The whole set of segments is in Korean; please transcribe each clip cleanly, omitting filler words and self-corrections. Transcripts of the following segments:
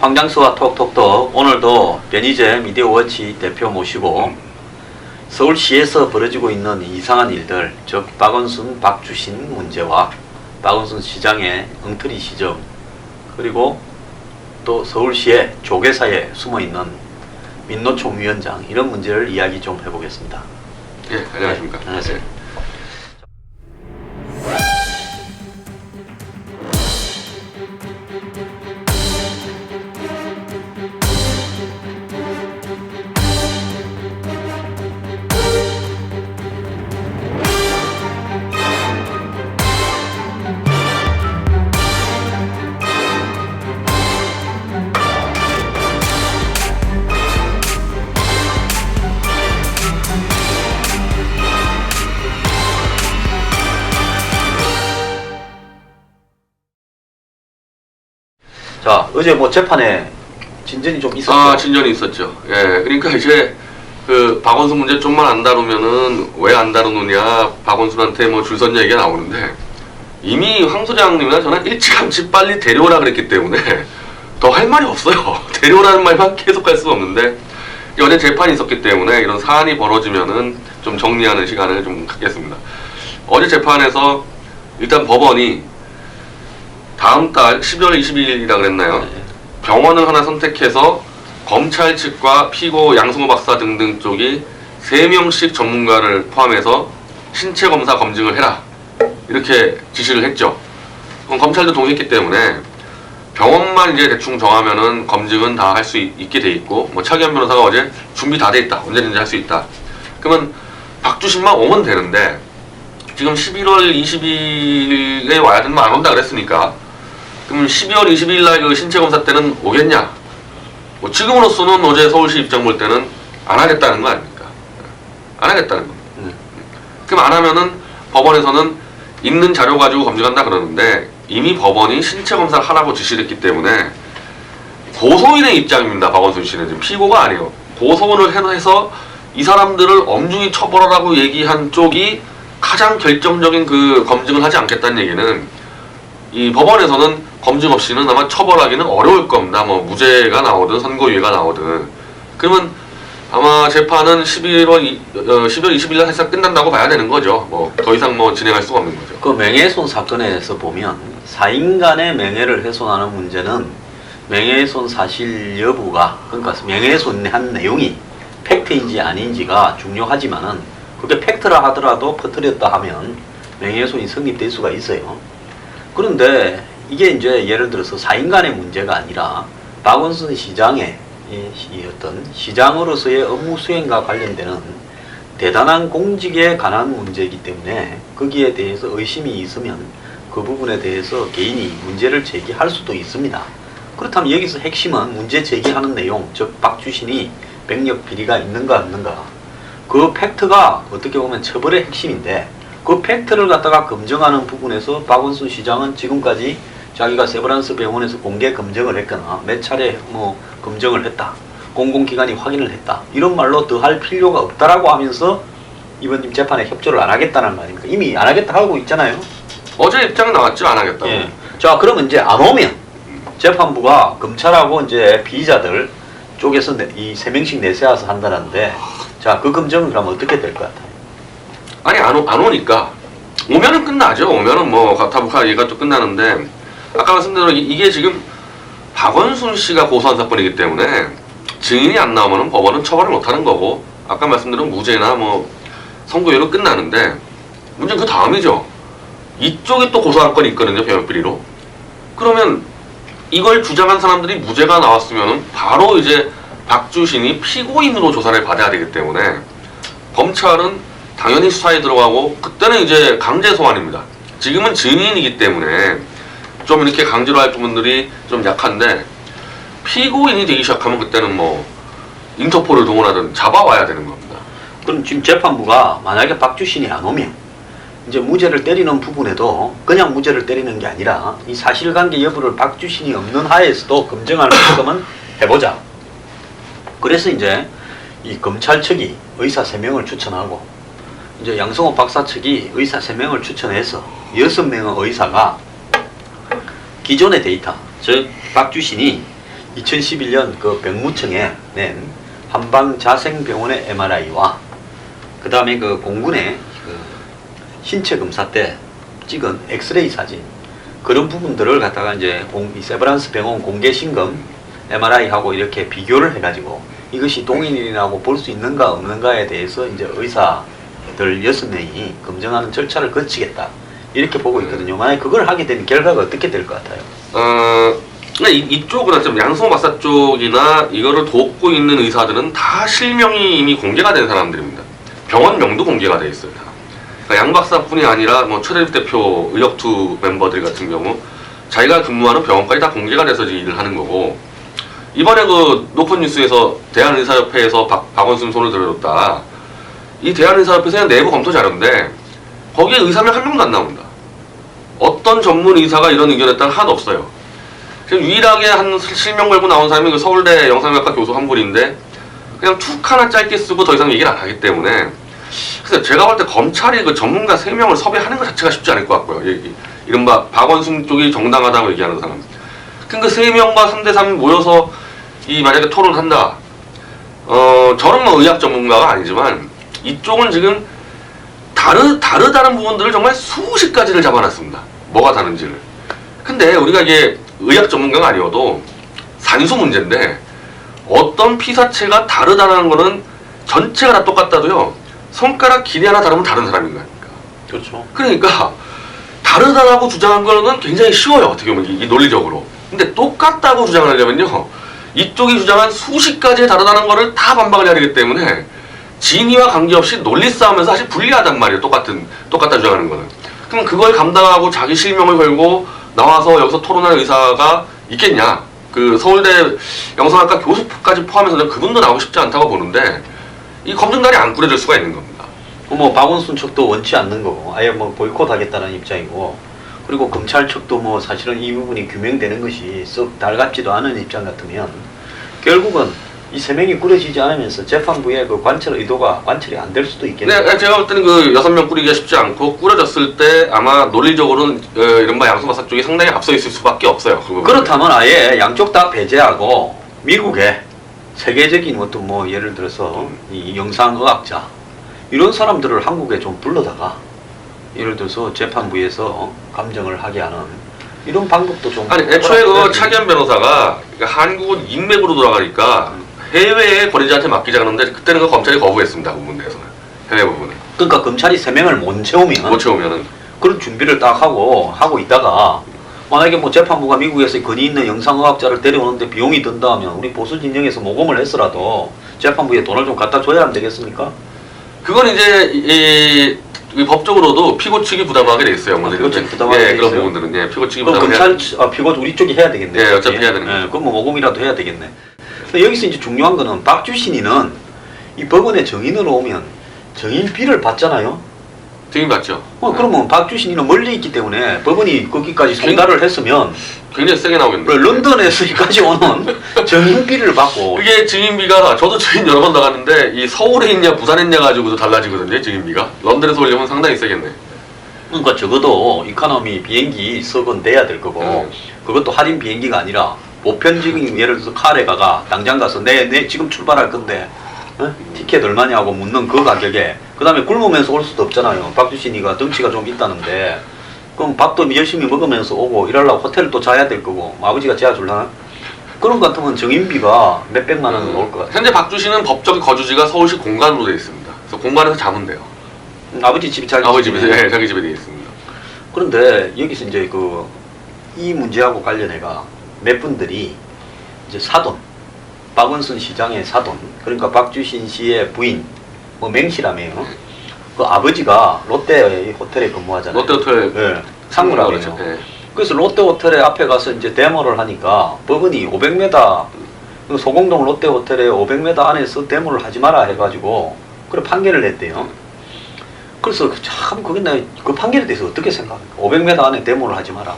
황장수와 톡톡톡 오늘도 변희재 미디어워치 대표 모시고 서울시에서 벌어지고 있는 이상한 일들, 즉 박원순, 박주신 문제와 박원순 시장의 엉터리 시정, 그리고 또 서울시의 조계사에 숨어있는 민노총 위원장, 이런 문제를 이야기 좀 해보겠습니다. 예, 안녕하십니까. 네, 안녕하세요. 네. 자, 어제 뭐 재판에 진전이 좀 있었죠? 아, 진전이 있었죠. 예, 그러니까 이제 그 박원순 문제 좀만 안 다루면은 왜 안 다루느냐, 박원순한테 뭐 줄 선 얘기가 나오는데, 이미 황 소장님이나 저는 일찌감치 빨리 데려오라 그랬기 때문에 더 할 말이 없어요. 데려오라는 말만 계속 할 수가 없는데, 어제 재판이 있었기 때문에 이런 사안이 벌어지면은 좀 정리하는 시간을 좀 갖겠습니다. 어제 재판에서 일단 법원이 다음 달 12월 22일이라 그랬나요? 네. 병원을 하나 선택해서 검찰 측과 피고 양승호 박사 등등 쪽이 3명씩 전문가를 포함해서 신체 검사 검증을 해라, 이렇게 지시를 했죠. 그럼 검찰도 동의했기 때문에 병원만 이제 대충 정하면은 검증은 다 할 수 있게 돼 있고, 뭐 차기현 변호사가 어제 준비 다 돼 있다, 언제든지 할 수 있다. 그러면 박주신만 오면 되는데, 지금 11월 20일에 와야 되는 안 온다 그랬으니까, 그럼 12월 20일 날 그 신체 검사 때는 오겠냐? 뭐 지금으로서는 어제 서울시 입장 볼 때는 안 하겠다는 거 아닙니까? 안 하겠다는 겁니다. 그럼 안 하면은 법원에서는 있는 자료 가지고 검증한다 그러는데, 이미 법원이 신체 검사를 하라고 지시를 했기 때문에 고소인의 입장입니다. 박원순 씨는 지금 피고가 아니에요. 고소인을 해서 이 사람들을 엄중히 처벌하라고 얘기한 쪽이 가장 결정적인 그 검증을 하지 않겠다는 얘기는, 이 법원에서는 검증 없이는 아마 처벌하기는 어려울 겁니다. 뭐 무죄가 나오든 선고유예가 나오든. 그러면 아마 재판은 12월 20일 날 해서 끝난다고 봐야 되는 거죠. 뭐 더 이상 뭐 진행할 수가 없는 거죠. 그 명예훼손 사건에서 보면 사인 간의 명예를 훼손하는 문제는 명예훼손 사실 여부가, 그러니까 명예훼손한 내용이 팩트인지 아닌지가 중요하지만은, 그게 팩트라 하더라도 퍼뜨렸다 하면 명예훼손이 성립될 수가 있어요. 그런데 이게 이제 예를 들어서 사인 간의 문제가 아니라 박원순 시장의 이 어떤 시장으로서의 업무 수행과 관련되는 대단한 공직에 관한 문제이기 때문에, 거기에 대해서 의심이 있으면 그 부분에 대해서 개인이 문제를 제기할 수도 있습니다. 그렇다면 여기서 핵심은 문제 제기하는 내용, 즉 박주신이 백력 비리가 있는가 없는가, 그 팩트가 어떻게 보면 처벌의 핵심인데, 그 팩트를 갖다가 검증하는 부분에서 박원순 시장은 지금까지 자기가 세브란스 병원에서 공개 검증을 했거나 몇 차례 뭐 검증을 했다, 공공기관이 확인을 했다, 이런 말로 더 할 필요가 없다라고 하면서 이번 재판에 협조를 안 하겠다는 말입니까? 이미 안 하겠다 하고 있잖아요. 어제 입장은 나왔죠. 안 하겠다고. 예. 자, 그러면 이제 안 오면 재판부가 검찰하고 이제 피의자들 쪽에서 이 3명씩 내세워서 한다는데, 자, 그 검증은 그럼 어떻게 될 것 같아요? 아니 안 오니까, 오면은 끝나죠. 오면은 뭐 가타부카 얘가 또 끝나는데, 아까 말씀드린 대로 이게 지금 박원순 씨가 고소한 사건이기 때문에 증인이 안 나오면은 법원은 처벌을 못 하는 거고, 아까 말씀드린 무죄나 뭐 선고유예로 끝나는데, 문제는 그 다음이죠. 이쪽이 또 고소한 건이 있거든요. 병역비리로. 그러면 이걸 주장한 사람들이 무죄가 나왔으면은 바로 이제 박주신이 피고인으로 조사를 받아야 되기 때문에 검찰은 당연히 수사에 들어가고, 그때는 이제 강제 소환입니다. 지금은 증인이기 때문에 좀 이렇게 강제로 할 부분들이 좀 약한데, 피고인이 되기 시작하면 그때는 뭐 인터폴을 동원하든 잡아와야 되는 겁니다. 그럼 지금 재판부가 만약에 박주신이 안 오면 이제 무죄를 때리는 부분에도 그냥 무죄를 때리는 게 아니라 이 사실관계 여부를 박주신이 없는 하에서도 검증할 만큼은 해보자. 그래서 이제 이 검찰 측이 의사 3명을 추천하고, 이제 양승호 박사 측이 의사 3명을 추천해서 6명의 의사가 기존의 데이터, 즉 박주신이 2011년 그 병무청에 낸 한방자생병원의 MRI와 그 다음에 그 공군의 그 신체 검사 때 찍은 엑스레이 사진 그런 부분들을 갖다가 이제 이 세브란스 병원 공개 신검 MRI하고 이렇게 비교를 해가지고 이것이 동일이라고 볼 수 있는가 없는가에 대해서 이제 의사들 6명이 검증하는 절차를 거치겠다 이렇게 보고 있거든요. 만약에 그걸 하게 되면 결과가 어떻게 될 것 같아요? 근데 이쪽은 좀 양승호 박사 쪽이나 이거를 돕고 있는 의사들은 다 실명이 이미 공개가 된 사람들입니다. 병원명도 공개가 돼 있어요. 그러니까 양 박사뿐이 아니라 뭐 최대립 대표 의역투 멤버들 같은 경우 자기가 근무하는 병원까지 다 공개가 돼서 일을 하는 거고, 이번에 그 높은 뉴스에서 대한의사협회에서 박원순 손을 들어줬다. 이 대한의사협회에서 내부 검토 자료인데 거기에 의사명 한 명도 안 나온다. 어떤 전문 의사가 이런 의견을 했다는 하나도 없어요. 지금 유일하게 한 실명 걸고 나온 사람이 그 서울대 영상의학과 교수 한 분인데 그냥 툭 하나 짧게 쓰고 더 이상 얘기를 안 하기 때문에, 그래서 제가 볼 때 검찰이 그 전문가 3명을 섭외하는 것 자체가 쉽지 않을 것 같고요. 이른바 박원순 쪽이 정당하다고 얘기하는 사람. 그 3명과 3대3 모여서 만약에 토론을 한다. 저는 뭐 의학 전문가가 아니지만 이쪽은 지금 다르다는 부분들을 정말 수십 가지를 잡아놨습니다. 뭐가 다른지를. 근데 우리가 이게 의학 전문가가 아니어도 산수 문제인데 어떤 피사체가 다르다는 거는 전체가 다 똑같다도요. 손가락 길이 하나 다르면 다른 사람인 거 아닙니까? 그렇죠. 그러니까 다르다라고 주장한 거는 굉장히 쉬워요. 어떻게 보면 이 논리적으로. 근데 똑같다고 주장하려면요. 이쪽이 주장한 수십 가지의 다르다는 거를 다 반박을 해야 되기 때문에 진위와 관계없이 논리 싸움에서 사실 불리하단 말이에요. 똑같다 주장하는 거는. 그럼 그걸 감당하고 자기 실명을 걸고 나와서 여기서 토론할 의사가 있겠냐? 그 서울대 영상학과 교수까지 포함해서 그분도 나오고 싶지 않다고 보는데 이 검증단이 안 꾸려질 수가 있는 겁니다. 뭐 박원순 측도 원치 않는 거고 아예 뭐 보이콧하겠다는 입장이고, 그리고 검찰 측도 뭐 사실은 이 부분이 규명되는 것이 썩 달갑지도 않은 입장 같으면 결국은 이 3명이 꾸려지지 않으면서 재판부의 그 관철 의도가 관철이 안 될 수도 있겠네요. 네, 제가 볼 때는 그 6명 꾸리기가 쉽지 않고 꾸려졌을 때 아마 논리적으로는 이른바 양승호 박사 쪽이 상당히 앞서 있을 수밖에 없어요. 그렇다면 아예 양쪽 다 배제하고 미국의 세계적인 어떤 뭐 예를 들어서 이 영상의학자 이런 사람들을 한국에 좀 불러다가 예를 들어서 재판부에서 감정을 하게 하는 이런 방법도 좀. 아니 애초에 그 차기현 변호사가 한국은 인맥으로 돌아가니까 해외에 권위자한테 맡기자 하는데 그때는 그 검찰이 거부했습니다. 그 부분에서는 해외 부분은. 그러니까 검찰이 3명을 못 채우면은 그런 준비를 딱 하고 있다가 만약에 뭐 재판부가 미국에서 권위 있는 영상의학자를 데려오는데 비용이 든다 하면 우리 보수 진영에서 모금을 했더라도 재판부에 돈을 좀 갖다 줘야 하면 되겠습니까? 그건 이제 이 법적으로도 피고 측이 부담하게 돼 있어요. 피고 측이 부담하게 돼 그런 있어요? 부분들은 그럼 피고 측이 부담하게. 검찰 피고 우리 쪽이 해야 되겠네. 네, 어차피 해야 되는 거죠. 그럼 뭐 모금이라도 해야 되겠네. 근데 여기서 이제 중요한 거는 박주신이는 이 법원에 정인으로 오면 정인비를 받잖아요. 증인 받죠. 그러면 박주신이는 멀리 있기 때문에 법원이 거기까지 송달을 했으면 굉장히 세게 나오겠네요. 런던에서까지 오는 정인비를 받고. 이게 증인비가 저도 증인 여러 번 나갔는데 이 서울에 있냐 부산에 있냐 가지고도 달라지거든요. 증인비가. 런던에서 오려면 상당히 세겠네. 그러니까 적어도 이코노미 비행기 석은 돼야 될 거고 그것도 할인 비행기가 아니라 보편적인 예를 들어서 카레 가가 당장 가서 내 지금 출발할 건데 티켓 얼마냐 하고 묻는 그 가격에 그 다음에 굶으면서 올 수도 없잖아요. 박주신이가 덩치가 좀 있다는데 그럼 밥도 열심히 먹으면서 오고 일하려고 호텔을 또 자야 될 거고 아버지가 재워줄라나? 그런 것 같으면 정인비가 몇백만 원 나올 것 같아요. 현재 박주신은 법적 거주지가 서울시 공간으로 되어 있습니다. 그래서 공간에서 자면 돼요. 아버지 집이 자기 아버지 집에서 자기 집에 되어 있습니다. 그런데 여기서 이제 이 문제하고 관련해가 몇 분들이 이제 사돈 박원순 시장의 사돈, 그러니까 박주신 씨의 부인, 뭐 맹씨라며요. 그 아버지가 롯데 호텔에 근무하잖아요. 롯데 호텔. 네, 상무라고 그러죠. 네. 그래서 롯데 호텔에 앞에 가서 이제 데모를 하니까 법원이 500m, 소공동 롯데 호텔에 500m 안에서 데모를 하지 마라 해가지고 그래 판결을 냈대요. 그래서 참 그게 그 판결에 대해서 어떻게 생각합니까? 500m 안에 데모를 하지 마라.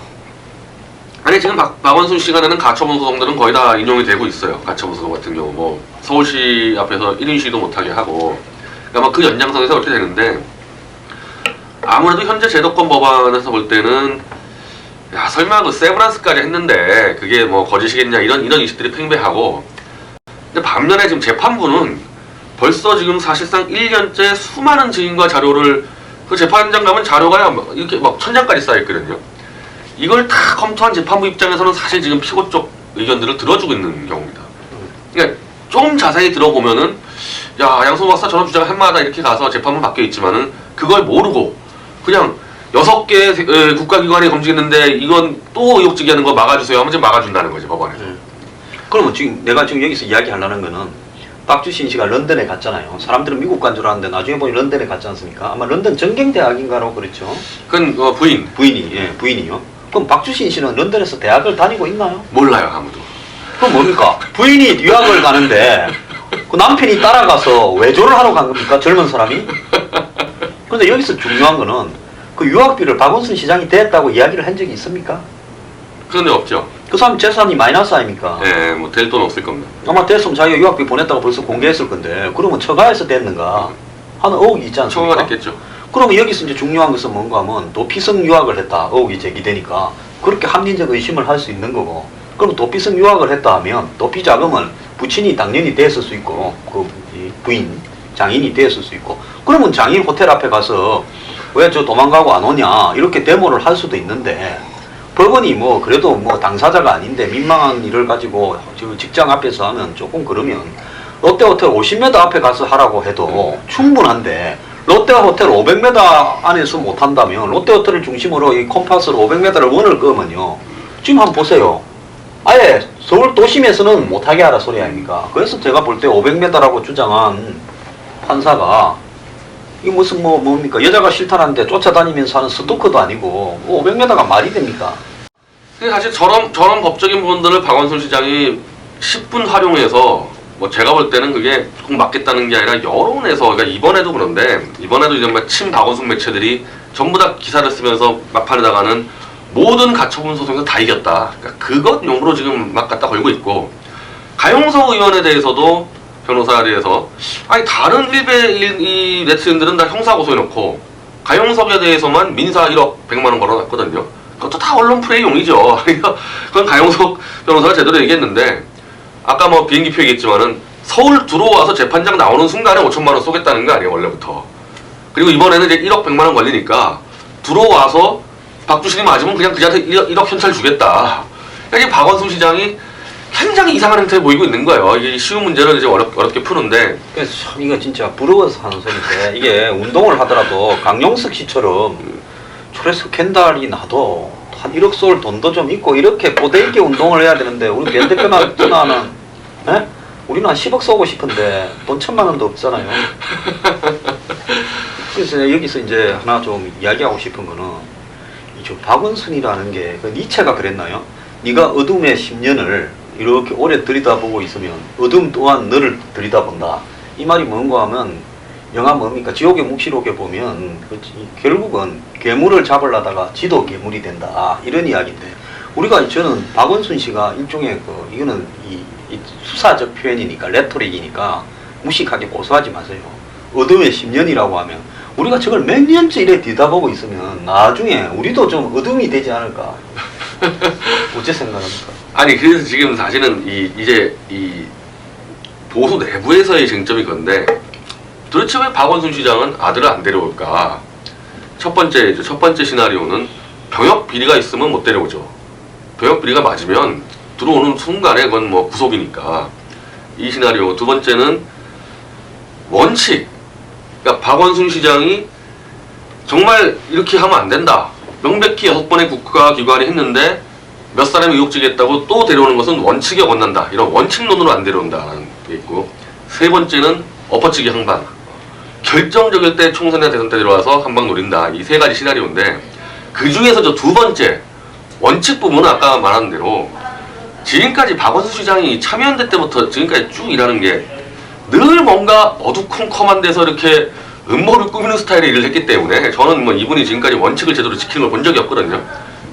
아니 지금 박원순 씨가 내는 가처분 소송들은 거의 다 인용이 되고 있어요. 가처분 소송 같은 경우 뭐 서울시 앞에서 1인 시위도 못하게 하고, 그러니까 그 연장선에서 그렇게 되는데 아무래도 현재 제도권 법안에서 볼 때는 야 설마 그 세브란스까지 했는데 그게 뭐 거짓이겠냐 이런 이슈들이 팽배하고, 근데 반면에 지금 재판부는 벌써 지금 사실상 1년째 수많은 증인과 자료를, 그 재판장 가면 자료가 이렇게 막 1000장까지 쌓여있거든요. 이걸 다 검토한 재판부 입장에서는 사실 지금 피고 쪽 의견들을 들어주고 있는 경우입니다. 그러니까 좀 자세히 들어보면은 야 양승호 박사 저런 주장을 할만하다 이렇게 가서 재판부 바뀌어 있지만은 그걸 모르고 그냥 6개 국가기관이 검증했는데 이건 또 의혹 제기하는 거 막아주세요 하면 지금 막아준다는 거지 법원에서. 그러면 지금 내가 지금 여기서 이야기하려는 거는 박주신 씨가 런던에 갔잖아요. 사람들은 미국 간 줄 알았는데 나중에 보니 런던에 갔지 않습니까? 아마 런던 전경대학인가로 그랬죠. 그건 부인이요. 그럼 박주신 씨는 런던에서 대학을 다니고 있나요? 몰라요 아무도. 그럼 뭡니까? 부인이 유학을 가는데 그 남편이 따라가서 외조를 하러 간 겁니까? 젊은 사람이? 그런데 여기서 중요한 거는 그 유학비를 박원순 시장이 대했다고 이야기를 한 적이 있습니까? 그런 데 없죠. 그 사람 재산이 마이너스 아닙니까? 예, 뭐 될 돈 없을 겁니다. 아마 됐으면 자기가 유학비 보냈다고 벌써 공개했을 건데 그러면 처가에서 됐는가 하는 의혹이 있지 않습니까? 처가가 됐겠죠. 그러면 여기서 이제 중요한 것은 뭔가 하면 도피성 유학을 했다 의혹이 제기되니까 그렇게 합리적 의심을 할 수 있는 거고, 그럼 도피성 유학을 했다 하면 도피 자금을 부친이 당연히 됐을 수 있고 그 부인 장인이 됐을 수 있고, 그러면 장인 호텔 앞에 가서 왜 저 도망가고 안 오냐 이렇게 데모를 할 수도 있는데, 법원이 뭐 그래도 뭐 당사자가 아닌데 민망한 일을 가지고 지금 직장 앞에서 하면 조금 그러면 롯데호텔 50m 앞에 가서 하라고 해도 충분한데 롯데호텔 500m 안에서 못한다면 롯데호텔을 중심으로 이 컴파스로 500m를 원을 그으면요, 지금 한번 보세요. 아예 서울 도심에서는 못하게 하라 소리 아닙니까? 그래서 제가 볼 때 500m라고 주장한 판사가 이게 무슨 뭡니까? 여자가 싫다는데 쫓아다니면서 하는 스토커도 아니고 500m가 말이 됩니까? 근데 사실 저런 법적인 부분들을 박원순 시장이 10분 활용해서 뭐 제가 볼 때는 그게 꼭 맞겠다는 게 아니라 여론에서, 그러니까 이번에도 그런데 이번에도 이제 친 박원순 매체들이 전부 다 기사를 쓰면서 막판에 나가는 모든 가처분 소송에서 다 이겼다. 그러니까 그것 용으로 지금 막 갖다 걸고 있고, 가용석 의원에 대해서도 변호사에 대해서 아니 다른 이 네티즌들은 다 형사 고소해놓고 가용석에 대해서만 민사 1억 100만 원 걸어놨거든요. 그것도 다 언론 플레이용이죠. 그건 가용석 변호사가 제대로 얘기했는데, 아까 뭐 비행기표 얘기했지만은 서울 들어와서 재판장 나오는 순간에 5천만 원 쏘겠다는 거 아니에요 원래부터. 그리고 이번에는 이제 1억 100만 원 걸리니까 들어와서 박주신이 맞으면 그냥 그자한테 1억 현찰 주겠다. 그러니까 박원순 시장이 굉장히 이상한 행태를 보이고 있는 거예요. 이게 쉬운 문제를 이제 어렵게 푸는데. 그래서 참 이거 진짜 부러워서 하는 소리인데, 이게 운동을 하더라도 강용석 씨처럼 초레 스캔들이 나도 한 1억 쏠 돈도 좀 있고 이렇게 고대 있게 운동을 해야 되는데, 우리 면 대표나 우리는 한 10억 쏘고 싶은데 돈 1000만 원도 없잖아요. 그래서 여기서 이제 하나 좀 이야기하고 싶은 거는, 이 박원순이라는 게 그 니체가 그랬나요? 네가 어둠의 10년을 이렇게 오래 들여다보고 있으면 어둠 또한 너를 들여다본다. 이 말이 뭔가 하면 영화 뭡니까? 지옥의 묵시록에 보면 결국은 괴물을 잡으려다가 지도 괴물이 된다. 이런 이야기인데, 우리가 저는 박원순 씨가 일종의 이거는 이 수사적 표현이니까 레토릭이니까 무식하게 고소하지 마세요. 어둠의 10년이라고 하면 우리가 저걸 몇 년째 이래 들여다보고 있으면 나중에 우리도 좀 어둠이 되지 않을까. 어째 생각합니까? 아니 그래서 지금 사실은 이제 이 보수 내부에서의 쟁점이 건데, 도대체 왜 박원순 시장은 아들을 안 데려올까? 첫 번째 시나리오는 병역 비리가 있으면 못 데려오죠. 병역 비리가 맞으면 들어오는 순간에 그건 뭐 구속이니까. 이 시나리오. 두 번째는 원칙. 그러니까 박원순 시장이 정말 이렇게 하면 안 된다. 명백히 6번의 국가기관이 했는데 몇 사람이 의혹제기했다고 또 데려오는 것은 원칙에 어긋난다. 이런 원칙론으로 안 데려온다는 게 있고, 세 번째는 엎어치기 항반. 결정적일 때 총선이나 대선 때 들어와서 한방 노린다. 이 세 가지 시나리오인데, 그 중에서 저 두 번째 원칙 부분은 아까 말한 대로 지금까지 박원순 시장이 참여연대 때부터 지금까지 쭉 일하는 게 늘 뭔가 어두컴컴한 데서 이렇게 음모를 꾸미는 스타일의 일을 했기 때문에, 저는 뭐 이분이 지금까지 원칙을 제대로 지키는 걸 본 적이 없거든요.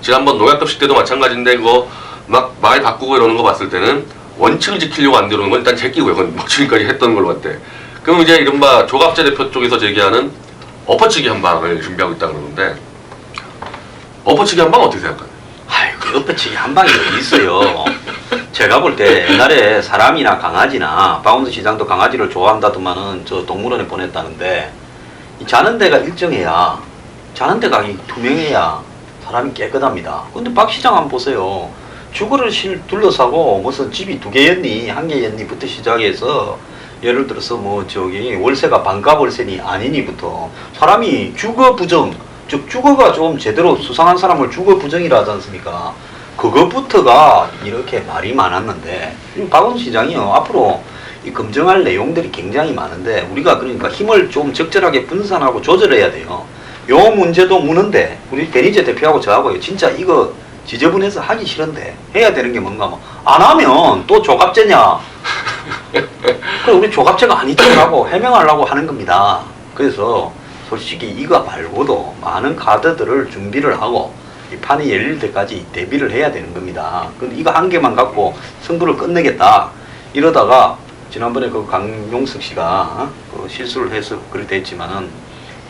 지난번 농약급식 때도 마찬가지인데 그거 막 말 바꾸고 이러는 거 봤을 때는 원칙을 지키려고 안 되는 건 일단 제끼고요. 그건 뭐 지금까지 했던 걸로 봤대. 그럼 이제 이른바 조갑재 대표 쪽에서 제기하는 엎어치기 한 방을 준비하고 있다 그러는데, 엎어치기 한 방 어떻게 생각하나요? 엎어치기 한 방이 어디 있어요. 제가 볼 때 옛날에 사람이나 강아지나 박원순 시장도 강아지를 좋아한다더만은 저 동물원에 보냈다는데 이 자는 데가 일정해야 자는 데가 투명해야 사람이 깨끗합니다. 근데 박 시장 한번 보세요. 주거를 둘러싸고 무슨 집이 2개였니 1개였니부터 시작해서 예를 들어서 뭐 저기 월세가 반값 월세니 아니니부터 사람이 주거 부정 즉 주거가 좀 제대로 수상한 사람을 주거 부정이라 하지 않습니까? 그것부터가 이렇게 말이 많았는데 박원순 시장이요 앞으로 이 검증할 내용들이 굉장히 많은데 우리가 그러니까 힘을 좀 적절하게 분산하고 조절해야 돼요. 요 문제도 무는데 우리 변희재 대표하고 저하고요 진짜 이거 지저분해서 하기 싫은데 해야 되는 게 뭔가 뭐 안 하면 또 조갑제냐? 그래 우리 조갑제가 아니더라고 해명하려고 하는 겁니다. 그래서 솔직히 이거 말고도 많은 카드들을 준비를 하고 이 판이 열릴 때까지 대비를 해야 되는 겁니다. 근데 이거 한 개만 갖고 승부를 끝내겠다 이러다가 지난번에 그 강용석 씨가 그 실수를 해서 그렇게 됐지만은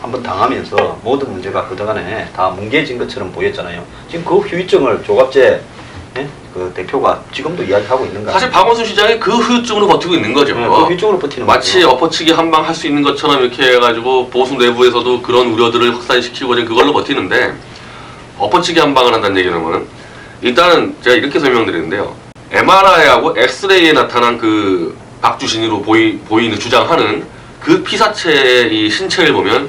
한번 당하면서 모든 문제가 그동안에 다 뭉개진 것처럼 보였잖아요. 지금 그 후유증을 조갑제 그 대표가 지금도 이야기하고 있는 거예요. 사실 박원순 시장이 그 후유증으로 버티고 있는 거죠. 그 후유증으로 버티는 마치 거죠. 엎어치기 한 방 할 수 있는 것처럼 이렇게 해가지고 보수 내부에서도 그런 우려들을 확산시키고 지금 그걸로 버티는데 엎어치기 한 방을 한다는 얘기는 뭐는 일단은 제가 이렇게 설명드리는데요. MRI하고 엑스레이에 나타난 그 박주신으로 보이는 주장하는 그 피사체의 이 신체를 보면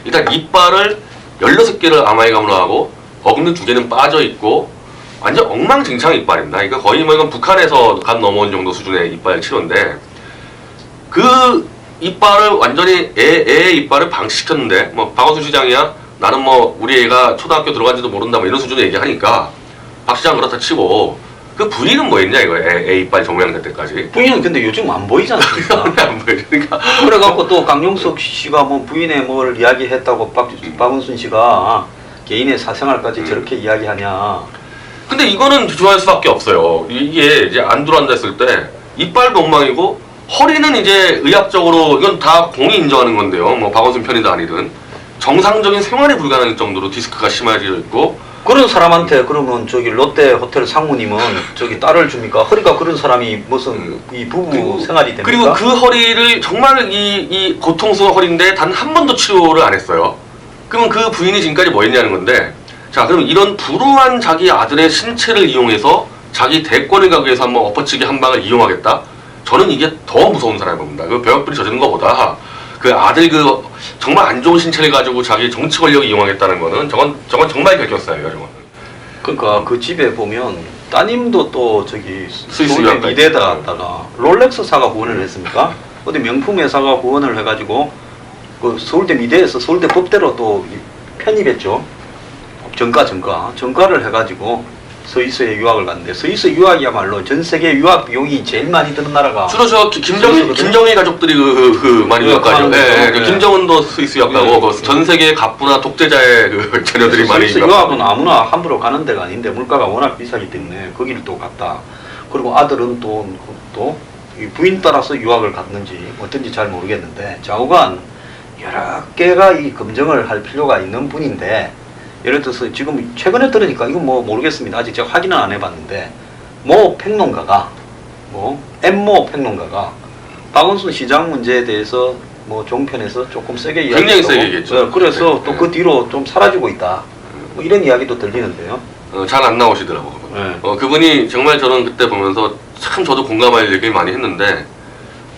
일단 이빨을 16개를 아말감으로 하고 어금니 2개는 빠져 있고 완전 엉망진창 이빨입니다. 그러니까 거의 뭐 이건 북한에서 간 넘어온 정도 수준의 이빨 치료인데 그 이빨을 완전히 애의 이빨을 방치시켰는데 뭐 박원순 시장이야 나는 뭐 우리 애가 초등학교 들어간지도 모른다 뭐 이런 수준의 얘기하니까 박 시장 그렇다 치고 그 부인은 뭐 했냐 이거 애 이빨 정모양될 때까지 부인은 근데 요즘 안 보이지 않습니까? 안 보여주니까 그래갖고 또 강용석 씨가 뭐 부인의 뭘 이야기했다고 박원순 씨가 개인의 사생활까지 저렇게 이야기하냐. 근데 이거는 조심할 수밖에 없어요. 이게 이제 안 들어간다 했을 때 이빨도 엉망이고 허리는 이제 의학적으로 이건 다 공이 인정하는 건데요. 뭐 박원순 편이든 아니든 정상적인 생활이 불가능할 정도로 디스크가 심해져 있고 그런 사람한테 그러면 저기 롯데 호텔 상무님은 저기 딸을 줍니까? 허리가 그런 사람이 무슨 이 부부 생활이 됩니까? 그리고 그 허리를 정말 이 고통스러운 허리인데 단 한 번도 치료를 안 했어요. 그러면 그 부인이 지금까지 뭐 했냐는 건데 자 그럼 이런 불우한 자기 아들의 신체를 이용해서 자기 대권을 가기 위해서 한번 엎어치기 한 방을 이용하겠다? 저는 이게 더 무서운 사람이 봅니다. 그 병역들이 저지른 것보다 그 아들 그 정말 안 좋은 신체를 가지고 자기 정치 권력을 이용하겠다는 거는 저건 정말 결격사예요. 저건. 그러니까 그 집에 보면 따님도 또 저기 스위스 서울대 유학가 미대에다 있죠. 갔다가 롤렉스사가 후원을 했습니까? 어디 명품 회사가 후원을 해가지고 그 서울대 미대에서 서울대 법대로 또 편입했죠. 전과를 해가지고 스위스에 유학을 갔는데 스위스 유학이야말로 전 세계 유학 비용이 제일 많이 드는 나라가 주로 저 김정일 가족들이 그 많이 유학 가죠. 네, 네. 김정은도 스위스 유학 가고 네. 그 전 세계 갑부나 독재자의 그 자녀들이 많이 스위스 유학 유학은 아무나 함부로 가는 데가 아닌데 물가가 워낙 비싸기 때문에 거기를 또 갔다. 그리고 아들은 또 이 부인 따라서 유학을 갔는지 어떤지 잘 모르겠는데 좌우간 여러 개가 이 검증을 할 필요가 있는 분인데 예를 들어서 지금 최근에 들으니까 이건 뭐 모르겠습니다. 아직 제가 확인은 안 해봤는데 모 평론가가 엠모 평론가가 박원순 시장 문제에 대해서 뭐 종편에서 조금 세게 굉장히 이야기했고 세게 얘기했죠. 그래서 네, 또 네. 그 뒤로 좀 사라지고 있다. 뭐 이런 이야기도 들리는데요. 잘 안 나오시더라고. 네. 그분이 정말 저는 그때 보면서 참 저도 공감할 얘기를 많이 했는데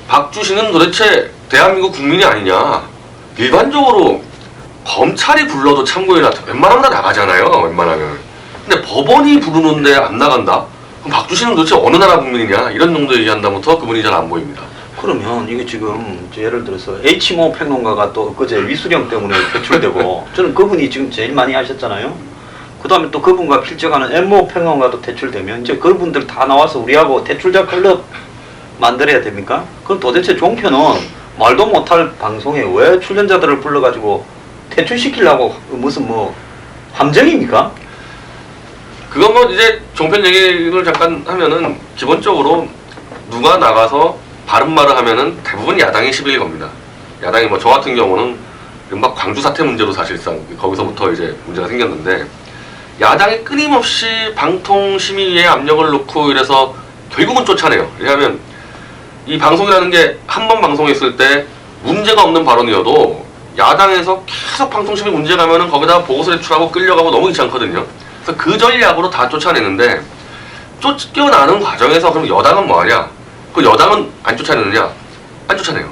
박주신은 도대체 대한민국 국민이 아니냐. 일반적으로 검찰이 불러도 참고인 웬만하면 다 나가잖아요. 웬만하면. 근데 법원이 부르는데 안 나간다? 그럼 박주신은 도대체 어느 나라 국민이냐? 이런 정도 얘기한다부터 그분이 잘 안 보입니다. 그러면 이게 지금 예를 들어서 H모 평론가가 또 그제 위수령 때문에 퇴출되고 저는 그분이 지금 제일 많이 하셨잖아요. 그 다음에 또 그분과 필적하는 M모 평론가도 퇴출되면 이제 그분들 다 나와서 우리하고 퇴출자 클럽 만들어야 됩니까? 그럼 도대체 종편은 말도 못할 방송에 왜 출연자들을 불러가지고 퇴출시키려고 무슨 뭐 함정입니까? 그건 뭐 이제 종편 얘기를 잠깐 하면은 기본적으로 누가 나가서 바른 말을 하면은 대부분 야당이 시비를 겁니다. 야당이 뭐 저 같은 경우는 막 광주 사태 문제로 사실상 거기서부터 이제 문제가 생겼는데 야당이 끊임없이 방통심의위에 압력을 놓고 이래서 결국은 쫓아내요. 왜냐하면 이 방송이라는 게 한 번 방송했을 때 문제가 없는 발언이어도 야당에서 계속 방통심의 문제 가면은 거기다 보고서 제출하고 끌려가고 너무 귀찮거든요. 그래서 그 전략으로 다 쫓아내는데 쫓겨나는 과정에서 그럼 여당은 뭐하냐? 그 여당은 안 쫓아내느냐? 안 쫓아내요.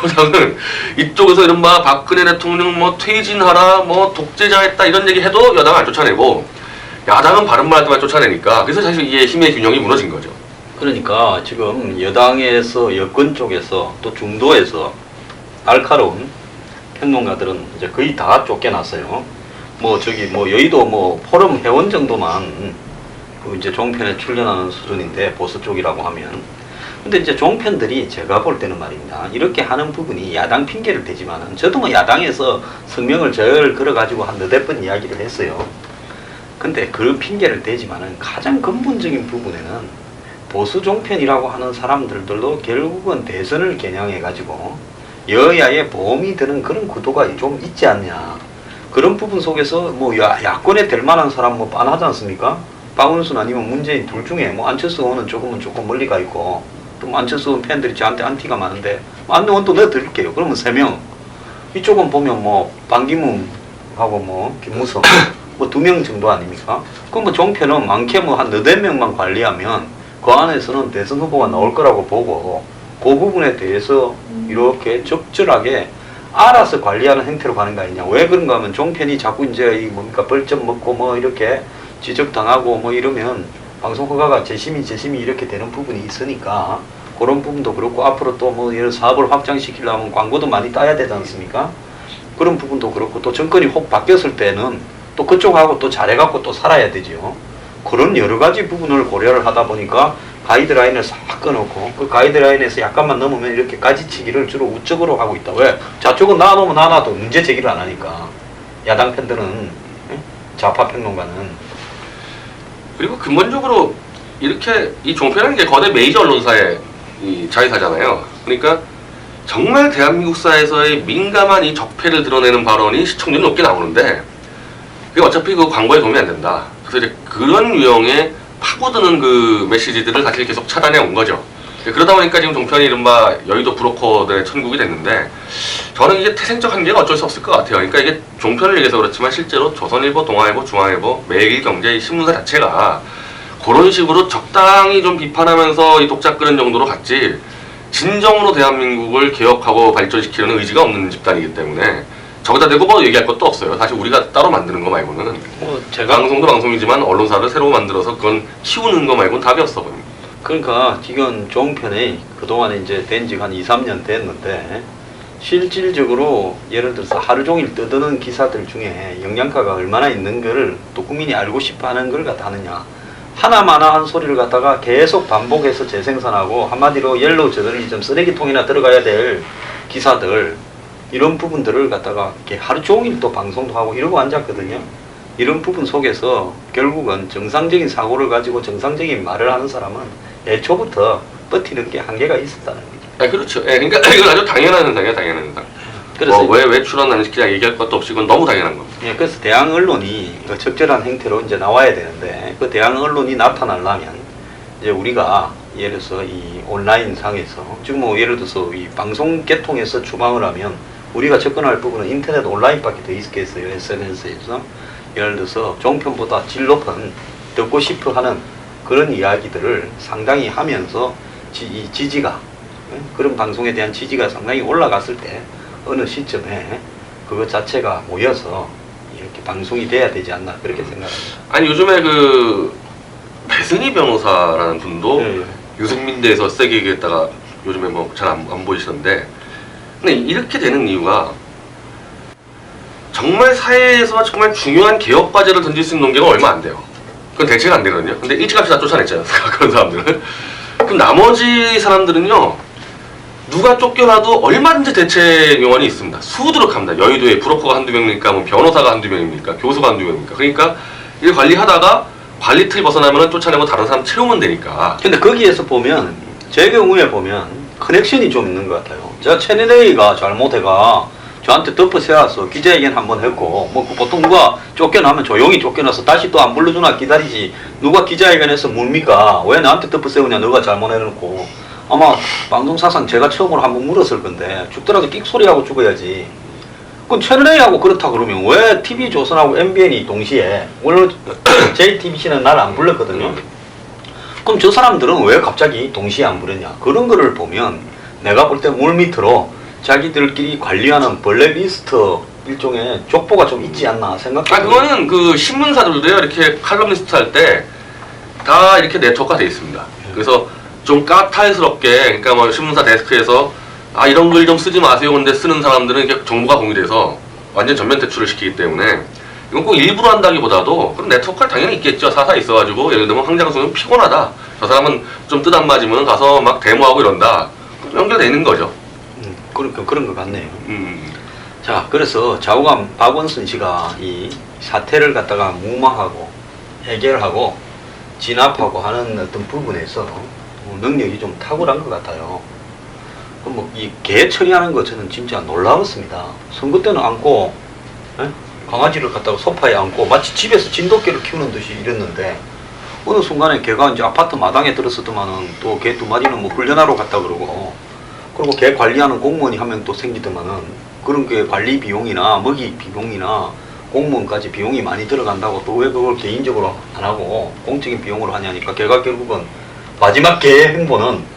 여당은 이쪽에서 이른바 박근혜 대통령 뭐 퇴진하라 뭐 독재자했다 이런 얘기 해도 여당은 안 쫓아내고 야당은 바른 말 할 때만 쫓아내니까 그래서 사실 이게 힘의 균형이 무너진 거죠. 그러니까 지금 여당에서 여권 쪽에서 또 중도에서 날카로운 평론가들은 이제 거의 다 쫓겨났어요. 뭐 저기 뭐 여의도 뭐 포럼 회원 정도만 그 이제 종편에 출연하는 수준인데 보수 쪽이라고 하면. 근데 이제 종편들이 제가 볼 때는 말입니다. 이렇게 하는 부분이 야당 핑계를 대지만은 저도 뭐 야당에서 성명을 절 걸어가지고 한 너댓 번 이야기를 했어요. 근데 그 핑계를 대지만은 가장 근본적인 부분에는 보수 종편이라고 하는 사람들도 결국은 대선을 겨냥해가지고 여야의 보험이 드는 그런 구도가 좀 있지 않냐. 그런 부분 속에서 뭐 야권에 될 만한 사람 뭐 빤하지 않습니까? 박원순 아니면 문재인 둘 중에 뭐 안철수 의원은 조금 멀리 가 있고 또 안철수 의원 팬들이 저한테 안티가 많은데 안의원 또 넣어드릴게요. 그러면 3명. 이쪽은 보면 뭐 반기문하고 뭐 김무성 뭐 2명 정도 아닙니까? 그럼 뭐 종편은 많게 뭐 한 4-5명만 관리하면 그 안에서는 대선 후보가 나올 거라고 보고 그 부분에 대해서 이렇게 적절하게 알아서 관리하는 행태로 가는 거 아니냐. 왜 그런가 하면 종편이 자꾸 이제 이 뭡니까 벌점 먹고 뭐 이렇게 지적당하고 뭐 이러면 방송 허가가 재심이 이렇게 되는 부분이 있으니까 그런 부분도 그렇고 앞으로 또 뭐 이런 사업을 확장시키려면 광고도 많이 따야 되지 않습니까? 그런 부분도 그렇고 또 정권이 혹 바뀌었을 때는 또 그쪽하고 또 잘해갖고 또 살아야 되죠. 그런 여러 가지 부분을 고려를 하다 보니까 가이드라인을 싹 끊어놓고 그 가이드라인에서 약간만 넘으면 이렇게 까지치기를 주로 우측으로 하고 있다. 왜? 좌쪽은 놔놓으면 놔놔도 문제 제기를 안 하니까. 야당 팬들은, 좌파 평론가는. 그리고 근본적으로 이렇게 이 종편이라는 게 거대 메이저 언론사의 이 자회사잖아요. 그러니까 정말 대한민국 사회에서의 민감한 이 적폐를 드러내는 발언이 시청률이 높게 나오는데 그게 어차피 그 광고에 도움이 안 된다. 그래서 이제 그런 유형의 파고드는 그 메시지들을 사실 계속 차단해 온 거죠. 그러다 보니까 지금 종편이 이른바 여의도 브로커들의 천국이 됐는데 저는 이게 태생적 한계가 어쩔 수 없을 것 같아요. 그러니까 이게 종편을 얘기해서 그렇지만 실제로 조선일보, 동아일보, 중앙일보, 매일경제 이 신문사 자체가 그런 식으로 적당히 좀 비판하면서 이 독자 끄는 정도로 갔지 진정으로 대한민국을 개혁하고 발전시키려는 의지가 없는 집단이기 때문에 저기다 대고 뭐 얘기할 것도 없어요. 사실 우리가 따로 만드는 거 말고는 제가 방송도 방송이지만 언론사를 새로 만들어서 그건 키우는 거 말고는 답이 없어 보입니다. 그러니까 지금 종편이 그동안에 이제 된 지가 한 2-3년 됐는데 실질적으로 예를 들어서 하루 종일 떠드는 기사들 중에 영양가가 얼마나 있는 거를 또 국민이 알고 싶어 하는 걸 갖다 하느냐. 하나마나 한 소리를 갖다가 계속 반복해서 재생산하고 한마디로 옐로우 저널리즘 쓰레기통이나 들어가야 될 기사들 이런 부분들을 갖다가 이렇게 하루 종일 또 방송도 하고 이러고 앉았거든요. 이런 부분 속에서 결국은 정상적인 사고를 가지고 정상적인 말을 하는 사람은 애초부터 버티는 게 한계가 있었다는 거죠. 아, 그렇죠. 예, 그러니까 이건 아주 당연한 현상이에요, 당연한 현상. 그래서 왜 출연하는지 그냥 얘기할 것도 없이 이건 너무 당연한 겁니다. 예, 그래서 대항 언론이 그 적절한 행태로 이제 나와야 되는데 그 대항 언론이 나타나려면 이제 우리가 예를 들어서 이 온라인 상에서 지금 뭐 예를 들어서 이 방송 계통에서 추방을 하면 우리가 접근할 부분은 인터넷 온라인밖에 더 있겠어요. SNS에서 예를 들어서 종편보다 질 높은 듣고 싶어 하는 그런 이야기들을 상당히 하면서 이 지지가 그런 방송에 대한 지지가 상당히 올라갔을 때 어느 시점에 그것 자체가 모여서 이렇게 방송이 돼야 되지 않나 그렇게 생각합니다. 아니 요즘에 그 배승희 변호사라는 분도 유승민 대에서 세게 얘기했다가 요즘에 뭐 잘 안 보이시던데 근데 이렇게 되는 이유가 정말 사회에서 정말 중요한 개혁 과제를 던질 수 있는 논개가 얼마 안 돼요. 그건 대체가 안 되거든요. 근데 일찌감치 다 쫓아냈잖아요. 그런 사람들은. 그럼 나머지 사람들은요. 누가 쫓겨나도 얼마든지 대체 명언이 있습니다. 수두룩합니다. 여의도에 브로커가 한두 명입니까? 뭐 변호사가 한두 명입니까? 교수가 한두 명입니까? 그러니까 일 관리하다가 관리 틀 벗어나면 쫓아내고 다른 사람 채우면 되니까. 근데 거기에서 보면 제 경우에 보면 커넥션이 좀 있는 것 같아요. 제가 채널A가 잘못해가 저한테 덮어 세워서 기자회견 한번 했고, 뭐 보통 누가 쫓겨나면 조용히 쫓겨나서 다시 또 안 불러주나 기다리지, 누가 기자회견에서 뭡니까? 왜 나한테 덮어 세우냐, 너가 잘못해놓고. 아마 방송사상 제가 처음으로 한번 물었을 건데, 죽더라도 끽소리하고 죽어야지. 그럼 채널A하고 그렇다 그러면 왜 TV조선하고 MBN이 동시에, 물론 JTBC는 날 안 불렀거든요. 그럼 저 사람들은 왜 갑자기 동시에 안 부르냐? 그런 거를 보면 내가 볼 때 물밑으로 자기들끼리 관리하는 블랙리스트 일종의 족보가 좀 있지 않나 생각해요. 그거는 그 신문사들도요, 이렇게 칼럼니스트 할 때 다 이렇게 네트워크가 돼 있습니다. 그래서 좀 까탈스럽게, 그러니까 뭐 신문사 데스크에서 이런 글 좀 쓰지 마세요. 근데 쓰는 사람들은 이렇게 정보가 공유돼서 완전 전면 퇴출을 시키기 때문에 이건 꼭 일부러 한다기보다도 그럼 네트워크가 당연히 있겠죠. 사사 있어가지고 예를 들면 황장수는 피곤하다. 저 사람은 좀 뜻 안 맞으면 가서 막 데모하고 이런다. 연결되는 거죠. 그러니까 그런 것 같네요. 자, 그래서 좌우감 박원순 씨가 이 사태를 갖다가 무마하고 해결하고 진압하고 하는 어떤 부분에서 능력이 좀 탁월한 것 같아요. 뭐 이 개 처리하는 거 저는 진짜 놀라웠습니다. 선거 때는 안고 강아지를 갖다가 소파에 안고 마치 집에서 진돗개를 키우는 듯이 이랬는데 어느 순간에 개가 이제 아파트 마당에 들었었더만은 또 개 두 마리는 뭐 훈련하러 갔다 그러고, 그리고 개 관리하는 공무원이 한 명 또 생기더만은 그런 게 관리 비용이나 먹이 비용이나 공무원까지 비용이 많이 들어간다고 또 왜 그걸 개인적으로 안 하고 공적인 비용으로 하냐니까 걔가 결국은 마지막 개의 행보는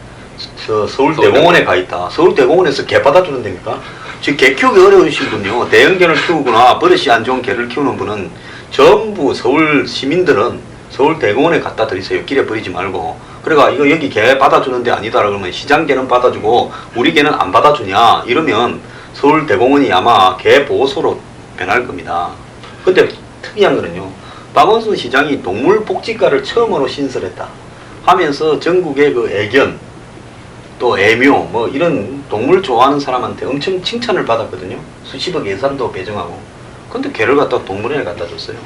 서울대공원에 가 있다. 서울대공원에서 개 받아주는 데입니까? 지금 개 키우기 어려우신 분요, 대형견을 키우거나 버릇이 안 좋은 개를 키우는 분은 전부 서울 시민들은 서울대공원에 갖다 드리세요. 길에 버리지 말고. 그래가 이거 여기 개 받아주는 데 아니다 그러면 시장 개는 받아주고 우리 개는 안 받아주냐 이러면 서울대공원이 아마 개 보호소로 변할 겁니다. 근데 특이한 거는요, 박원순 시장이 동물복지과를 처음으로 신설했다 하면서 전국의 그 애견 또 애묘 뭐 이런 동물 좋아하는 사람한테 엄청 칭찬을 받았거든요. 수십억 예산도 배정하고. 근데 개를 갖다 동물원에 갖다 줬어요.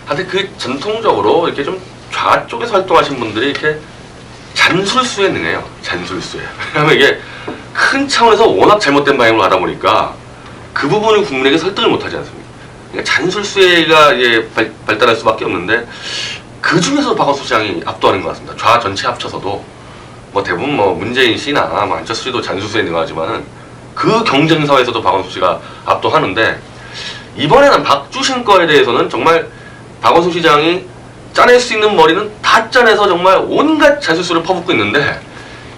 하여튼 그 전통적으로 이렇게 좀 좌쪽에서 활동하신 분들이 이렇게 잔술수에 능해요. 잔술수에. 왜냐면 이게 큰 차원에서 워낙 잘못된 방향으로 가다 보니까 그 부분을 국민에게 설득을 못하지 않습니까? 그러니까 잔술수가 이제 발달할 수밖에 없는데 그 중에서도 박원순 시장이 압도하는 것 같습니다. 좌 전체 합쳐서도 뭐 대부분 뭐 문재인 씨나 뭐 안철수 씨도 잔술수에 능하지만은 그 경쟁 사회에서도 박원순 씨가 압도하는데, 이번에는 박주신 거에 대해서는 정말 박원순 시장이 짜낼 수 있는 머리는 다 짜내서 정말 온갖 잔술수를 퍼붓고 있는데,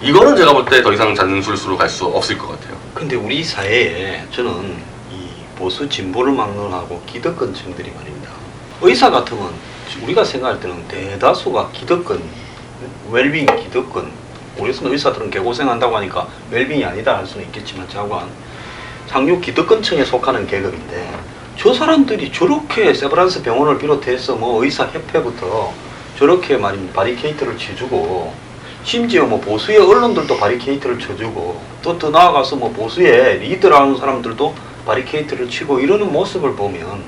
이거는 제가 볼 때 더 이상 잔술수로 갈 수 없을 것 같아요. 근데 우리 사회에 저는 이 보수 진보를 막론하고 기득권층들이 말입니다. 의사 같으면 우리가 생각할 때는 대다수가 기득권, 웰빙 기득권, 우리는 의사들은 개고생한다고 하니까 웰빙이 아니다 할 수는 있겠지만 자관 상류 기득권층에 속하는 계급인데, 저 사람들이 저렇게 세브란스 병원을 비롯해서 뭐 의사협회부터 저렇게 말입니다 바리케이트를 쳐주고, 심지어 뭐 보수의 언론들도 바리케이트를 쳐주고, 또 더 나아가서 뭐 보수의 리더라는 사람들도 바리케이트를 치고 이러는 모습을 보면,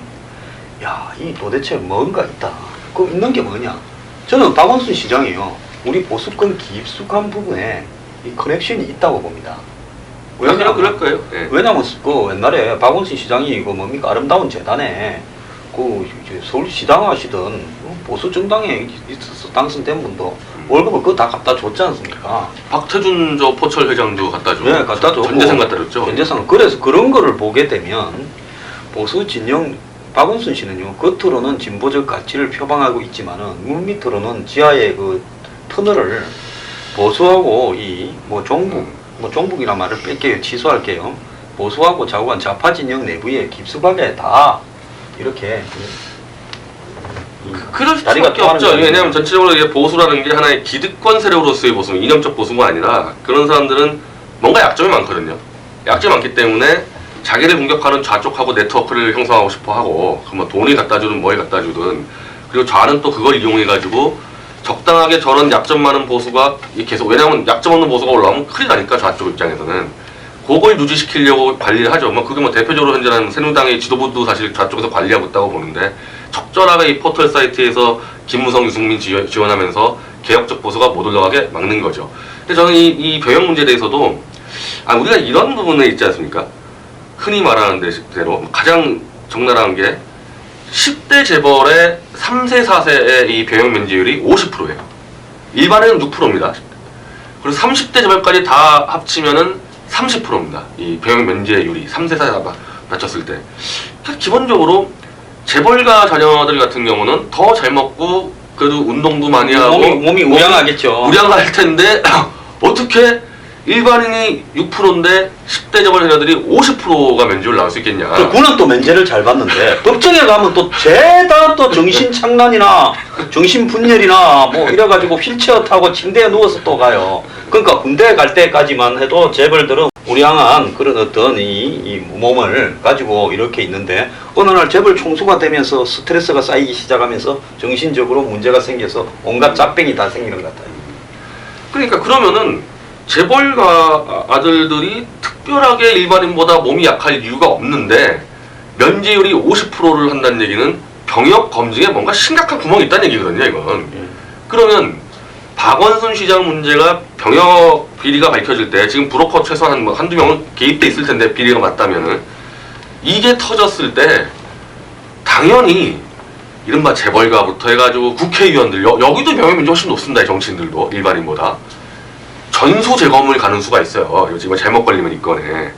야, 이 도대체 뭔가 있다. 그 있는 게 뭐냐? 저는 박원순 시장이요, 우리 보수권 깊숙한 부분에 이 커넥션이 있다고 봅니다. 왜냐면 그럴 거예요. 네. 왜냐면 그 옛날에 박원순 시장이 그 뭡니까 아름다운 재단에 그 서울시당 하시던 보수 정당에 있어서 당선된 분도 월급을 그거 다 갖다 줬지 않습니까? 박태준 저 포철 회장도 갖다 주고, 네, 갖다 줬고 전재산 갖다 줬죠. 전재산. 그래서 그런 거를 보게 되면 보수 진영 박원순 씨는요, 겉으로는 진보적 가치를 표방하고 있지만은 물밑으로는 지하의 그 터널을 보수하고 이 뭐 종북이란 말을 뺄게요. 취소할게요. 보수하고 좌우한 좌파 진영 내부에 깊숙하게 다 이렇게 그럴 수밖에 없죠. 왜냐하면 전체적으로 이게 보수라는 게 하나의 기득권 세력으로서의 보수, 이념적 보수가 아니라 그런 사람들은 뭔가 약점이 많거든요. 약점이 많기 때문에 자기를 공격하는 좌쪽하고 네트워크를 형성하고 싶어 하고, 뭐 돈이 갖다 주든 뭐에 갖다 주든, 그리고 좌는 또 그걸 이용해가지고 적당하게 저런 약점 많은 보수가 계속, 왜냐하면 약점 없는 보수가 올라오면 큰일 나니까 좌쪽 입장에서는 그걸 유지시키려고 관리를 하죠. 뭐 그게 뭐 대표적으로 현재는 새누리당의 지도부도 사실 좌쪽에서 관리하고 있다고 보는데, 적절하게 이 포털 사이트에서 김무성, 유승민 지원하면서 개혁적 보수가 못 올라가게 막는 거죠. 근데 저는 이 병역 문제에 대해서도 우리가 이런 부분에 있지 않습니까? 흔히 말하는 대로 가장 적나라한 게 10대 재벌의 3세, 4세의 이 병역 면제율이 50%예요. 일반인은 6%입니다. 그리고 30대 재벌까지 다 합치면은 30%입니다. 이 병역 면제율이 3세, 4세가 낮췄을 때. 기본적으로 재벌가 자녀들 같은 경우는 더 잘 먹고 그래도 운동도 많이 하고 몸이 우량하겠죠. 우량할 텐데 어떻게 일반인이 6%인데 10대 재벌 자녀들이 50%가 면제율 나올 수 있겠냐. 군은 또 면제를 잘 받는데 법정에 가면 또 죄다 또 정신착란이나 정신분열이나 뭐 이래가지고 휠체어 타고 침대에 누워서 또 가요. 그러니까 군대 갈 때까지만 해도 재벌들은 우량한 그런 어떤 이 몸을 가지고 이렇게 있는데 어느 날 재벌 총수가 되면서 스트레스가 쌓이기 시작하면서 정신적으로 문제가 생겨서 온갖 잡병이 다 생기는 것 같아요. 그러니까 그러면은 재벌가 아들들이 특별하게 일반인보다 몸이 약할 이유가 없는데 면제율이 50%를 한다는 얘기는 병역 검증에 뭔가 심각한 구멍이 있다는 얘기거든요, 이건. 그러면 박원순 시장 문제가 병역 비리가 밝혀질 때 지금 브로커 최소한 뭐 한두 명은 개입돼 있을 텐데 비리가 맞다면은 이게 터졌을 때 당연히 이른바 재벌가부터 해가지고 국회의원들 여기도 병역 면제 훨씬 높습니다, 이 정치인들도 일반인보다. 전수 재검을 가는 수가 있어요. 지금 잘못 걸리면 이건에.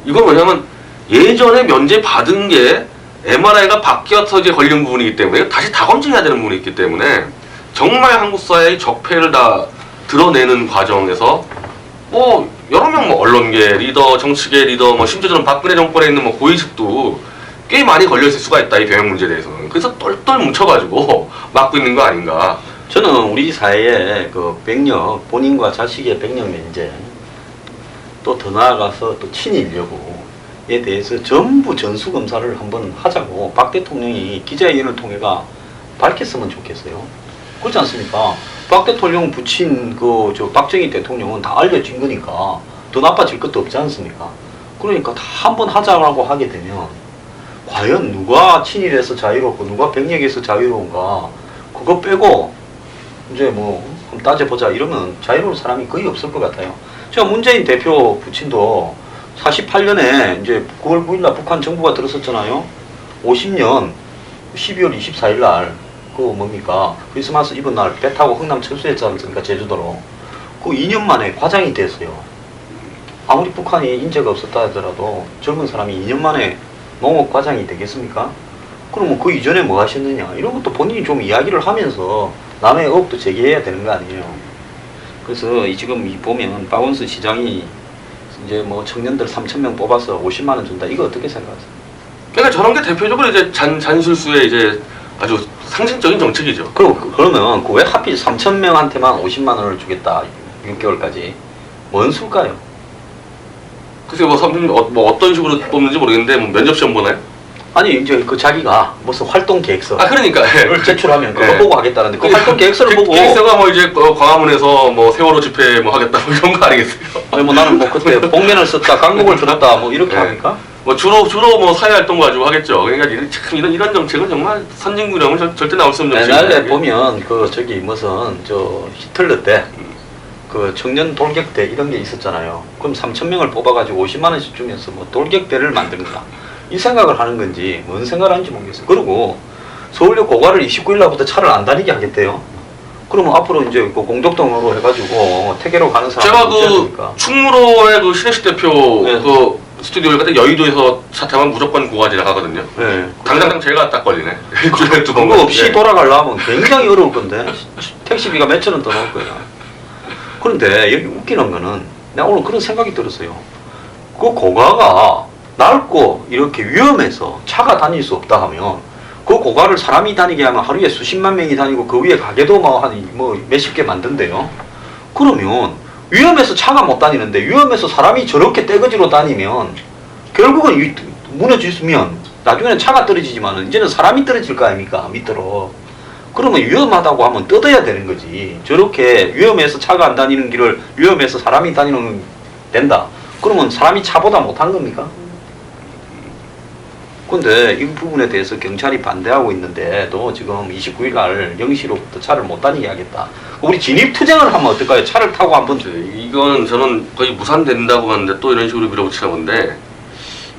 이건 뭐냐면 예전에 면제 받은 게 MRI가 바뀌어서 이제 걸린 부분이기 때문에 다시 다 검증해야 되는 부분이 있기 때문에 정말 한국 사회의 적폐를 다 드러내는 과정에서 뭐 여러 명 뭐 언론계 리더, 정치계 리더, 뭐 심지어 저는 박근혜 정권에 있는 뭐 고위직도 꽤 많이 걸려 있을 수가 있다, 이 병역 문제에 대해서는. 그래서 똘똘 뭉쳐가지고 막고 있는 거 아닌가. 저는 우리 사회에 그 병력, 본인과 자식의 병력 면제, 또 더 나아가서 또 친일 여부에 대해서 전부 전수검사를 한번 하자고 박 대통령이 기자회견을 통해가 밝혔으면 좋겠어요. 그렇지 않습니까? 박 대통령 부친 저 박정희 대통령은 다 알려진 거니까 더 나빠질 것도 없지 않습니까? 그러니까 다 한번 하자고 하게 되면 과연 누가 친일에서 자유롭고 누가 병력에서 자유로운가 그거 빼고 이제 뭐 한번 따져보자 이러면 자유로운 사람이 거의 없을 것 같아요. 제가 문재인 대표 부친도 48년에 이제 9월 9일날 북한 정부가 들어섰잖아요. 50년 12월 24일 날 그거 뭡니까 크리스마스 이브 날 배 타고 흥남 철수했지 않습니까, 제주도로. 그 2년 만에 과장이 됐어요. 아무리 북한이 인재가 없었다 하더라도 젊은 사람이 2년 만에 농업 과장이 되겠습니까? 그러면 그 이전에 뭐 하셨느냐 이런 것도 본인이 좀 이야기를 하면서 남의 의혹도 제기해야 되는 거 아니에요. 그래서 지금 보면 박원순 시장이 이제 뭐 청년들 3,000명 뽑아서 50만 원 준다. 이거 어떻게 생각하세요? 그러니까 저런 게 대표적으로 이제 잔술수의 이제 아주 상징적인 정책이죠. 그러면 왜 하필 3,000명한테만 50만 원을 주겠다 6개월까지 뭔 수일까요? 글쎄 뭐 어떤 식으로 뽑는지 모르겠는데 뭐 면접 시험 보나요? 아니 이제 그 자기가 무슨 활동 계획서 그러니까 제출하면 그거 보고 하겠다는데 그 활동 계획서를 보고 계획서가 뭐 이제 광화문에서 뭐 세월호 집회 뭐 하겠다 뭐 이런 거 아니겠어요? 아니 뭐 나는 뭐 그때 복면을 썼다 강목을 들었다 뭐 이렇게 합니까? 뭐 주로 뭐 사회 활동 가지고 하겠죠. 그러니까 참 이런 정책은 정말 선진국이라면 절대 나올 수 없는 정책이에요. 옛날에 보면 그 저기 무슨 저 히틀러 때 그 청년 돌격대 이런 게 있었잖아요. 그럼 3,000명을 뽑아가지고 50만 원씩 주면서 뭐 돌격대를 만든다. 이 생각을 하는 건지 뭔 생각을 하는지 모르겠어요. 그리고 서울역 고가를 29일 날부터 차를 안 다니게 하겠대요. 그러면 앞으로 이제 그 공덕동으로 해가지고 태계로 가는 사람 제가 그 충무로의 그 신혜식 대표 네. 그 스튜디오에 갔다 여의도에서 차 타면 무조건 고가 지나가거든요. 네. 당장 제가 딱 걸리네. 일주일에 두 번. 그거 없이 돌아가려면 굉장히 어려울 건데 택시비가 몇천 원 더 나올 거예요. 그런데 여기 웃기는 거는 내가 오늘 그런 생각이 들었어요. 그 고가가 낡고 이렇게 위험해서 차가 다닐 수 없다 하면 그 고가를 사람이 다니게 하면 하루에 수십만 명이 다니고 그 위에 가게도 뭐 몇십 개 만든대요. 그러면 위험해서 차가 못 다니는데 위험해서 사람이 저렇게 떼거지로 다니면 결국은 무너지면 나중에는 차가 떨어지지만 이제는 사람이 떨어질 거 아닙니까, 밑으로. 그러면 위험하다고 하면 뜯어야 되는 거지. 저렇게 위험해서 차가 안 다니는 길을 위험해서 사람이 다니는 된다. 그러면 사람이 차보다 못한 겁니까? 근데 이 부분에 대해서 경찰이 반대하고 있는데도 지금 29일 날 0시로부터 차를 못 다니게 하겠다. 우리 진입투쟁을 하면 어떨까요? 차를 타고 한번. 이건 저는 거의 무산된다고 하는데 또 이런 식으로 밀어붙이나 본데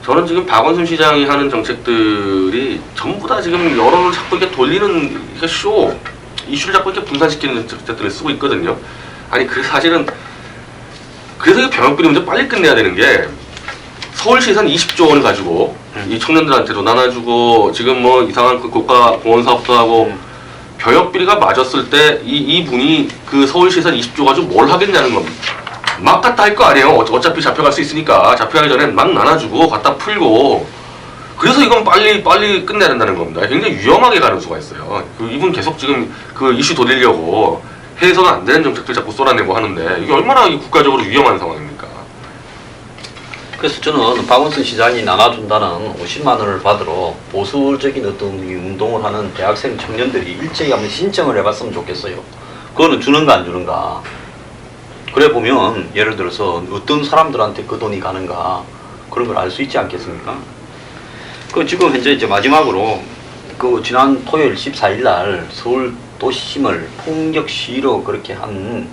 저는 지금 박원순 시장이 하는 정책들이 전부 다 지금 여론을 자꾸 이렇게 돌리는 이게 이슈를 자꾸 이렇게 분산시키는 정책들을 쓰고 있거든요. 아니 그 사실은 그래서 이 병역비리 문제 빨리 끝내야 되는 게 서울시 예산 20조 원을 가지고 이 청년들한테도 나눠주고 지금 뭐 이상한 그 고가 공원 사업도 하고 병역비리가 맞았을 때 이분이 그 서울시 예산 20조 가지고 뭘 하겠냐는 겁니다. 막 갖다 할 거 아니에요. 어차피 잡혀갈 수 있으니까 잡혀가기 전에 막 나눠주고 갖다 풀고 그래서 이건 빨리 끝내야 된다는 겁니다. 굉장히 위험하게 가는 수가 있어요. 이분 계속 지금 그 이슈 돌리려고 해서는 안 되는 정책들 자꾸 쏟아내고 하는데 이게 얼마나 국가적으로 위험한 상황입니까? 그래서 저는 박원순 시장이 나눠준다는 50만 원을 받으러 보수적인 어떤 이 운동을 하는 대학생 청년들이 일제히 한번 신청을 해봤으면 좋겠어요. 그거는 주는가 안 주는가. 그래 보면 예를 들어서 어떤 사람들한테 그 돈이 가는가 그런 걸 알 수 있지 않겠습니까? 그 지금 현재 이제 마지막으로 그 지난 토요일 14일 날 서울 도심을 폭력 시위로 그렇게 한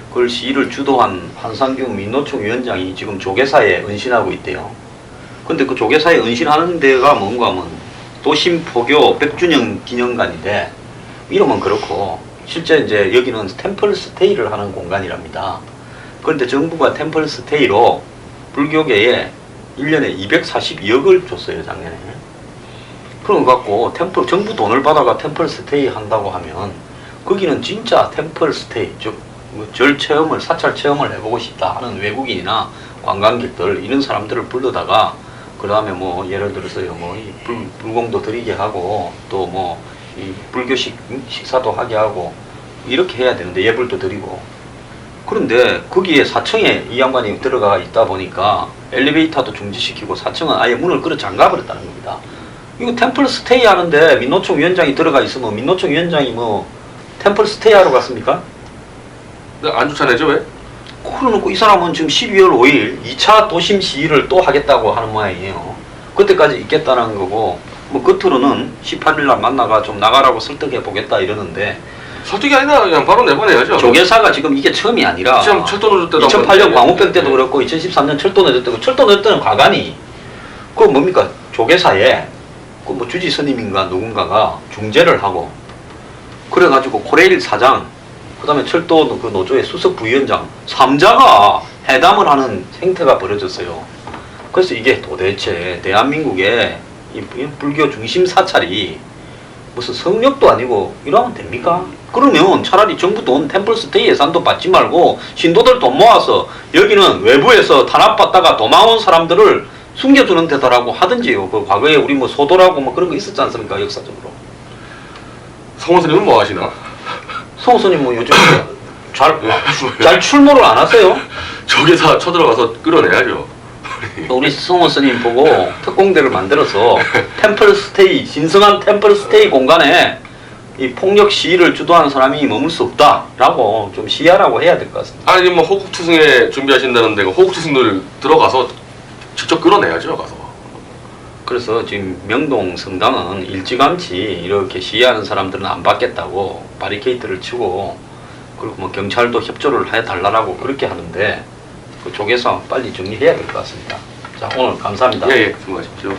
그걸 시위를 주도한 한상규 민노총 위원장이 지금 조계사에 은신하고 있대요. 근데 그 조계사에 은신하는 데가 뭔가 하면 도심 포교 100주년 기념관인데 이름은 그렇고 실제 이제 여기는 템플 스테이를 하는 공간이랍니다. 그런데 정부가 템플 스테이로 불교계에 1년에 242억을 줬어요, 작년에. 그런 거 갖고 정부 돈을 받아가 템플 스테이 한다고 하면 거기는 진짜 템플 스테이, 즉 절 체험을, 사찰 체험을 해보고 싶다 하는 외국인이나 관광객들 이런 사람들을 불러다가 그 다음에 뭐 예를 들어서요 뭐 이 불공도 드리게 하고 또 뭐 이 불교식 식사도 하게 하고 이렇게 해야 되는데 예불도 드리고 그런데 거기에 4층에 이 양반이 들어가 있다 보니까 엘리베이터도 중지시키고 4층은 아예 문을 끌어 잠가버렸다는 겁니다. 이거 템플 스테이 하는데 민노총 위원장이 들어가 있으면 민노총 위원장이 뭐 템플 스테이 하러 갔습니까? 안 쫓아내죠 왜? 그러놓고 이 사람은 지금 12월 5일 2차 도심 시위를 또 하겠다고 하는 모양이에요. 그때까지 있겠다는 거고 뭐 겉으로는 18일 날 만나가 좀 나가라고 설득해 보겠다 이러는데 설득이 아니라 그냥 바로 내보내야죠. 조계사가 지금 이게 처음이 아니라 지금 철도 노조 때도 2008년 광우병 때도 그렇고 2013년 철도 노조 때도 철도 노조 때는 과관이 그 뭡니까 조계사에 그 뭐 주지 스님인가 누군가가 중재를 하고 그래가지고 코레일 사장 그 다음에 철도 그 노조의 수석 부위원장 3자가 회담을 하는 행태가 벌어졌어요. 그래서 이게 도대체 대한민국의 이 불교 중심 사찰이 무슨 성역도 아니고 이러면 됩니까? 그러면 차라리 정부 돈 템플스테이 예산도 받지 말고 신도들 돈 모아서 여기는 외부에서 탄압받다가 도망 온 사람들을 숨겨주는 데다라고 하든지요. 그 과거에 우리 뭐 소도라고 뭐 그런 거 있었지 않습니까? 역사적으로. 성원 스님은 뭐 하시나? 성우 스님 뭐 요즘 잘 출몰을 안 하세요? 저기서 쳐들어가서 끌어내야죠. 우리 성우 스님 보고 특공대를 만들어서 템플 스테이, 신성한 템플 스테이 공간에 이 폭력 시위를 주도하는 사람이 머물 수 없다라고 좀 시하라고 해야 될 것 같습니다. 아니 뭐 호국투승에 준비하신다는데 호국투승들 들어가서 직접 끌어내야죠 가서. 그래서 지금 명동 성당은 일찌감치 이렇게 시위하는 사람들은 안 받겠다고 바리케이트를 치고 그리고 뭐 경찰도 협조를 해달라고 그렇게 하는데 그 조계사 빨리 정리해야 될 것 같습니다. 자 오늘 감사합니다. 예, 수고하십시오.